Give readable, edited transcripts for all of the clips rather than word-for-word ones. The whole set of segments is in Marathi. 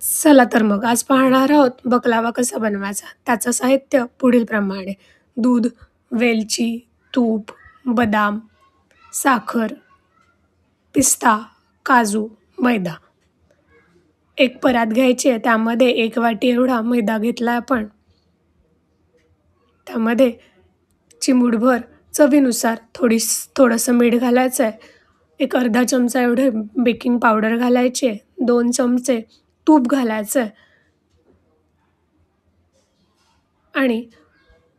चला तर मग आज पाहणार आहोत बकलावा कसा बनवायचा. त्याचं साहित्य पुढीलप्रमाणे: दूध, वेलची, तूप, बदाम, साखर, पिस्ता, काजू, मैदा. एक परात घ्यायची आहे, त्यामध्ये 1 वाटी एवढा मैदा घेतला आपण. त्यामध्ये चिमूटभर चवीनुसार थोडंसं मीठ घालायचं आहे. एक अर्धा चमचा एवढे बेकिंग पावडर घालायची आहे. 2 चमचे तूप घालायचं आहे आणि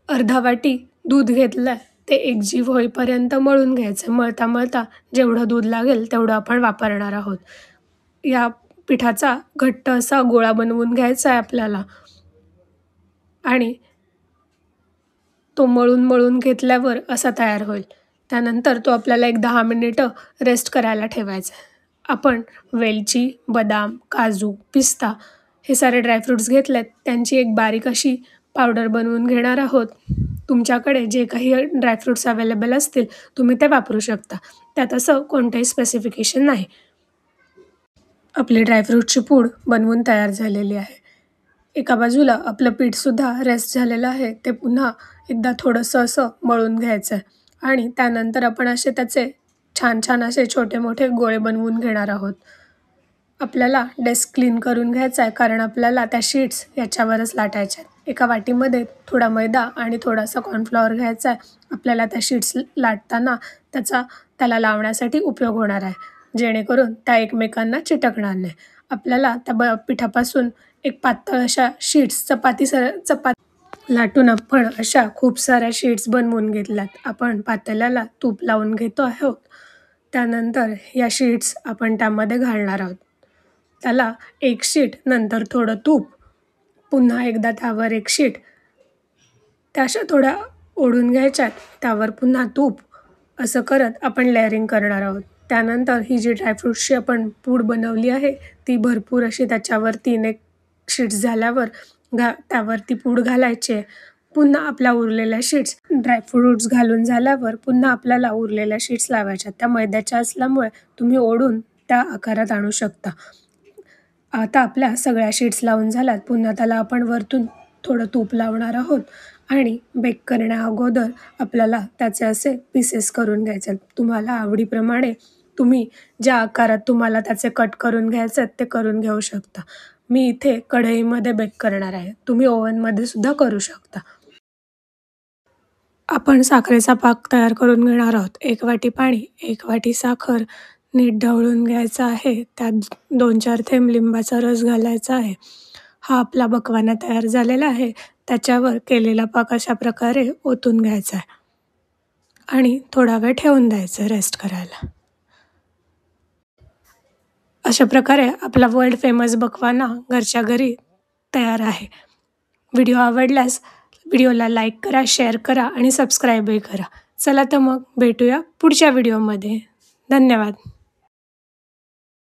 अर्धा वाटी दूध घेतलं आहे, ते एकजीव होईपर्यंत मळून घ्यायचं. मळता मळता जेवढं दूध लागेल तेवढं आपण वापरणार आहोत. या पिठाचा घट्ट असा गोळा बनवून घ्यायचा आहे आपल्याला आणि तो मळून घेतल्यावर असा तयार होईल. त्यानंतर तो आपल्याला एक 10 मिनिटं रेस्ट करायला ठेवायचा आहे. आपण वेलची, बदाम, काजू, पिस्ता हे सारे ड्रायफ्रुट्स घेतलेत. त्यांची एक बारीक अशी पावडर बनवून घेणार आहोत. तुमच्याकडे जे काही ड्रायफ्रुट्स अवेलेबल असतील तुम्ही ते वापरू शकता. त्यात असं कोणतंही स्पेसिफिकेशन नाही. आपली ड्रायफ्रूटची पूड बनवून तयार झालेली आहे. एका बाजूला आपलं पीठसुद्धा रेस्ट झालेलं आहे. ते पुन्हा एकदा थोडंसं असं मळून घ्यायचं आहे आणि त्यानंतर आपण असे त्याचे छान असे छोटे मोठे गोळे बनवून घेणार आहोत. आपल्याला डेस्क क्लीन करून घ्यायचा आहे, कारण आपल्याला त्या शीट्स याच्यावरच लाटायच्या आहेत. एका वाटीमध्ये थोडा मैदा आणि थोडासा कॉर्नफ्लॉवर घ्यायचा आहे. आपल्याला त्या शीट्स लाटताना त्याला लावण्यासाठी उपयोग होणार आहे, जेणेकरून त्या एकमेकांना चिटकणार नाही. आपल्याला त्या पिठापासून एक पातळ अशा शीट्स चपाती लाटून आपण अशा खूप साऱ्या शीट्स बनवून घेतल्यात. आपण पातेल्याला तूप लावून घेतो आहोत. त्यानंतर या शीट्स आपण त्यामध्ये घालणार आहोत. त्याला एक शीट, नंतर थोडं तूप, पुन्हा एकदा त्यावर एक शीट, त्या अशा थोड्या ओढून घ्यायच्यात, त्यावर पुन्हा तूप, असं करत आपण लेअरिंग करणार आहोत. त्यानंतर ही जी ड्रायफ्रुट्सची आपण पूड बनवली आहे ती भरपूर अशी त्याच्यावर 3-1 शीट्स झाल्यावर त्यावरती पूड घालायची आहे. पुन्हा आपल्या उरलेल्या शीट्स ड्रायफ्रुट्स घालून झाल्यावर पुन्हा आपल्याला उरलेल्या शीट्स लावायच्या. त्या मैद्याच्या असल्यामुळे तुम्ही ओढून त्या आकारात आणू शकता. आता आपल्या सगळ्या शीट्स लावून झाल्यात. पुन्हा त्याला आपण वरतून थोडं तूप लावणार आहोत आणि बेक करण्याअगोदर आपल्याला त्याचे असे पीसेस करून घ्यायचे. तुम्हाला आवडीप्रमाणे तुम्ही ज्या आकारात तुम्हाला त्याचे कट करून घ्यायचे ते करून घेऊ शकता. मी इथे कढईमध्ये बेक करणार आहे. तुम्ही ओव्हनमध्ये सुद्धा करू शकता. आपण साखरेचा पाक तयार करून घेणार आहोत. 1 वाटी पाणी, 1 वाटी साखर नीट ढवळून घ्यायचा आहे. त्यात 2-4 थेंब लिंबाचा रस घालायचा आहे. हा आपला बकवाना तयार झालेला आहे. त्याच्यावर केलेला पाक अशा प्रकारे ओतून घ्यायचा आहे आणि थोडा वेळ ठेवून द्यायचं रेस्ट करायला. अशा प्रकारे आपला वर्ल्ड फेमस बकवाना घरच्या घरी तयार आहे. व्हिडिओ आवडल्यास व्हिडिओला लाईक करा, शेअर करा आणि सबस्क्राईबही करा. चला तर मग भेटूया पुढच्या व्हिडिओमध्ये. धन्यवाद.